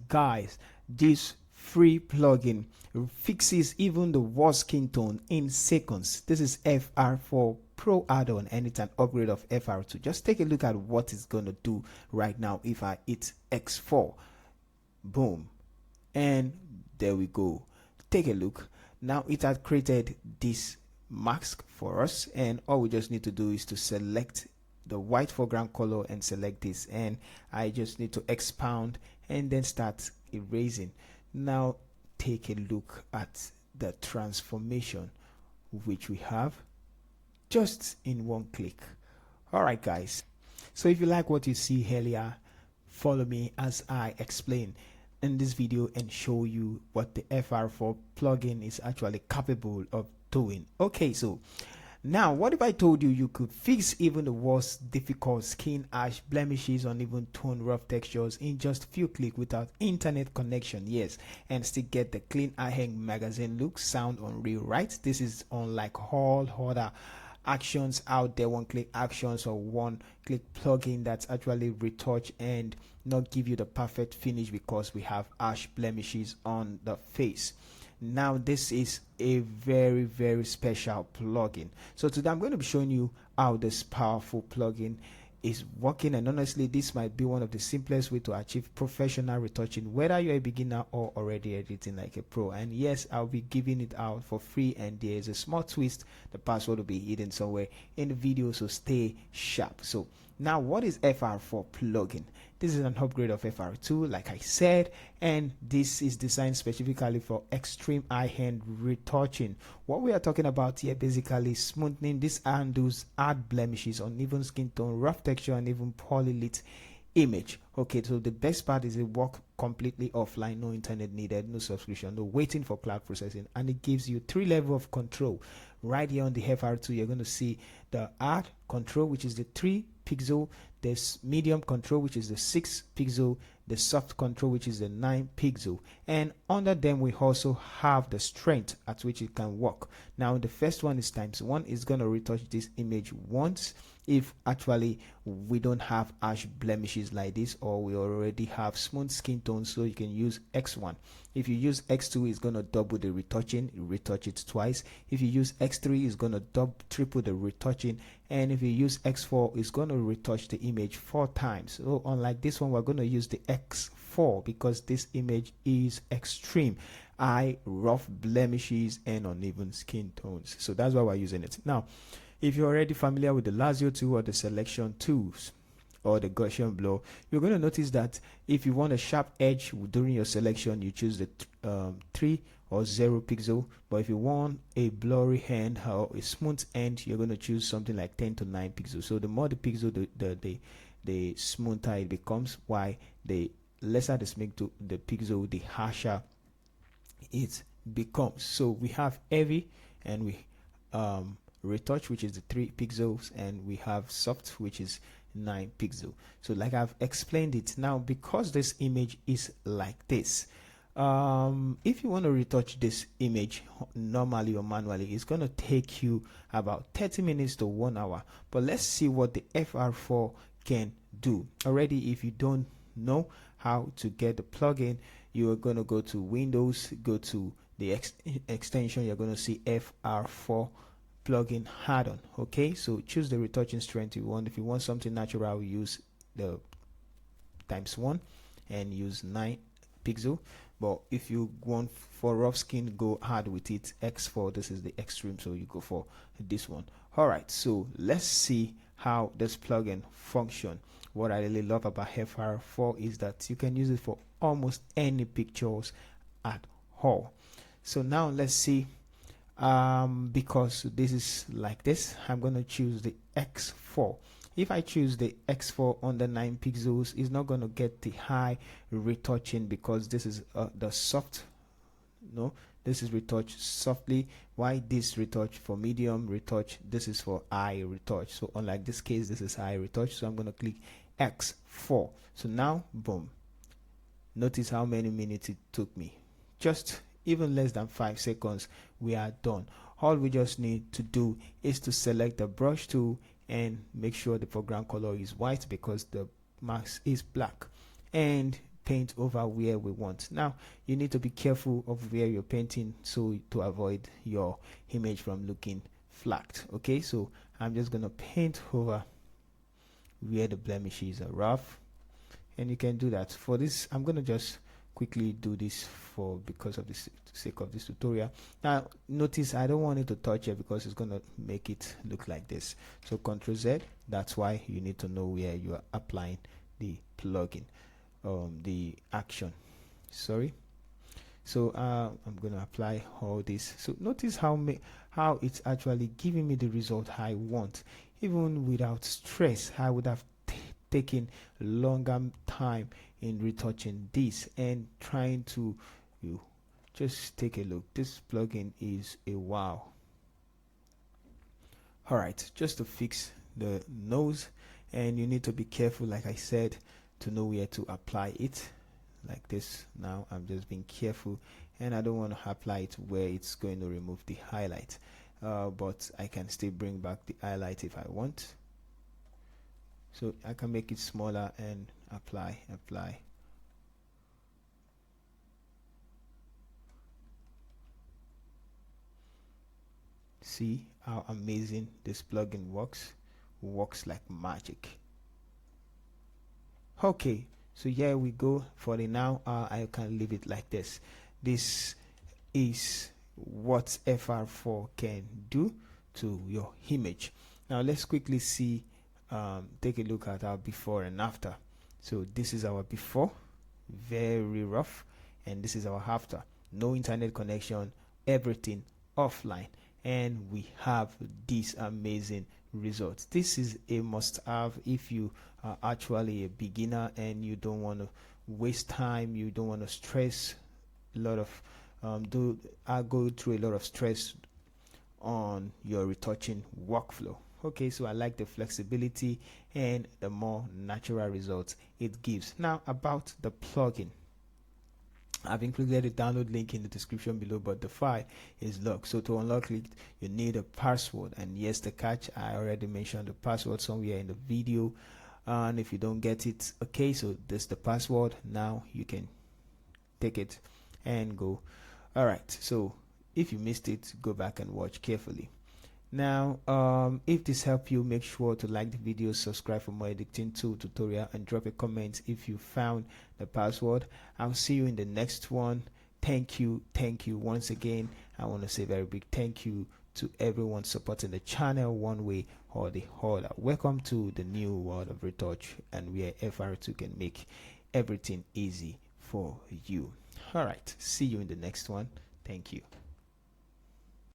guys, this free plugin fixes even the worst skin tone in seconds. This is FR4 Pro add-on, and it's an upgrade of FR2. Just take a look at what it's gonna do right now. If I hit X4, boom, and there we go. Take a look. Now it has created this mask for us, and all we just need to do is to select the white foreground color and select this, and I just need to expound and then start erasing. Now take a look at the transformation which we have just in one click. All right guys, so if you like what you see earlier, follow me as I explain in this video and show you what the FR4 plugin is actually capable of doing. Okay, so now what if I told you you could fix even the worst difficult skin ash, blemishes, uneven tone, rough textures in just a few clicks without internet connection? Yes, and still get the clean high-end magazine look, sound unreal, right? This is unlike all other actions out there, one-click actions or one-click plugin that's actually retouch and not give you the perfect finish because we have ash blemishes on the face. Now this is a very special plugin. So today I'm going to be showing you how this powerful plugin is working, and honestly this might be one of the simplest way to achieve professional retouching, whether you're a beginner or already editing like a pro. And yes, I'll be giving it out for free, and there's a small twist, the password will be hidden somewhere in the video, so stay sharp. So now what is FR4 plugin? This is an upgrade of FR2 like I said, and this is designed specifically for extreme high-end retouching. What we are talking about here basically smoothing. This handles hard blemishes, uneven skin tone, rough texture, and even poorly lit image. Okay, so the best part is it works completely offline, no internet needed, no subscription, no waiting for cloud processing, and it gives you 3 levels of control. Right here on the FR2 you're going to see the hard control, which is the 3 pixel, there's medium control, which is the 6 pixel, the soft control, which is the 9 pixel, and under them we also have the strength at which it can work. Now the first one is ×1, is going to retouch this image once if actually we don't have ash blemishes like this, or we already have smooth skin tone, so you can use X1. If you use X2, it's going to double the retouching, retouch it twice. If you use X3, it's going to triple the retouching, and if you use X4, it's going to retouch the image 4 times. So unlike this one, we're going to use the X4 because this image is extreme high, rough blemishes, and uneven skin tones, so that's why we're using it. Now if you're already familiar with the lasso tool or the selection tools or the Gaussian blur, you're going to notice that if you want a sharp edge during your selection, you choose the 3 or 0 pixel, but if you want a blurry end or a smooth end, you're going to choose something like 10 to 9 pixels. So the more the pixel, the smoother it becomes, while the lesser the pixel, the harsher it becomes. So we have heavy, and we retouch, which is the 3 pixels, and we have soft, which is 9 pixels. So like I've explained it, now because this image is like this, if you want to retouch this image normally or manually, it's going to take you about 30 minutes to 1 hour. But let's see what the FR4 can do. Already, if you don't know how to get the plugin, you are going to go to Windows, go to the extension, you're going to see FR4 plugin add-on. Okay, so choose the retouching strength you want. If you want something natural, use the ×1 and use 9 pixel, but if you want for rough skin, go hard with it, X4. This is the extreme, so you go for this one. All right, so let's see how this plugin function. What I really love about FR4 is that you can use it for almost any pictures at all. So now let's see, because this is like this, I'm going to choose the X4. If I choose the X4 under 9 pixels, it's not going to get the high retouching because this is the soft. No, this is retouch softly. Why this retouch for medium retouch? This is for high retouch. So unlike this case, this is high retouch. So I'm going to click X4. So now, boom. Notice how many minutes it took me. Just even less than 5 seconds, we are done. All we just need to do is to select the brush tool and make sure the foreground color is white because the mask is black, and paint over where we want. Now you need to be careful of where you're painting so to avoid your image from looking flat. Okay, so I'm just gonna paint over where the blemishes are rough, and you can do that. For this, I'm gonna just quickly do this for because of the sake of this tutorial. Now notice I don't want it to touch it because it's gonna make it look like this. So Ctrl Z, that's why you need to know where you are applying the plugin, the action, sorry. So I'm gonna apply all this. So notice how it's actually giving me the result I want. Even without stress, I would have taken longer time in retouching this and trying to just take a look. This plugin is a wow. All right, just to fix the nose, and you need to be careful, like I said, to know where to apply it, like this. Now I'm just being careful, and I don't want to apply it where it's going to remove the highlight, but I can still bring back the highlight if I want. So I can make it smaller and apply. See how amazing this plugin works like magic. Okay, so here we go. For the now, I can leave it like this. This is what FR4 can do to your image. Now let's quickly see, take a look at our before and after. So this is our before, very rough, and this is our after. No internet connection, everything offline, and we have these amazing results. This is a must-have if you are actually a beginner and you don't want to waste time, you don't want to stress a lot of go through a lot of stress on your retouching workflow. Okay, so I like the flexibility and the more natural results it gives. Now about the plugin, I've included a download link in the description below, but the file is locked. So to unlock it, you need a password. And yes, the catch, I already mentioned the password somewhere in the video. And if you don't get it, okay, so this is the password. Now you can take it and go. All right, so if you missed it, go back and watch carefully. Now if this helped you, make sure to like the video, subscribe for more editing tool tutorial, and drop a comment if you found the password. I'll see you in the next one. Thank you once again. I want to say a very big thank you to everyone supporting the channel one way or the other. Welcome to the new world of retouch, and where FR2 can make everything easy for you. All right, see you in the next one. Thank you.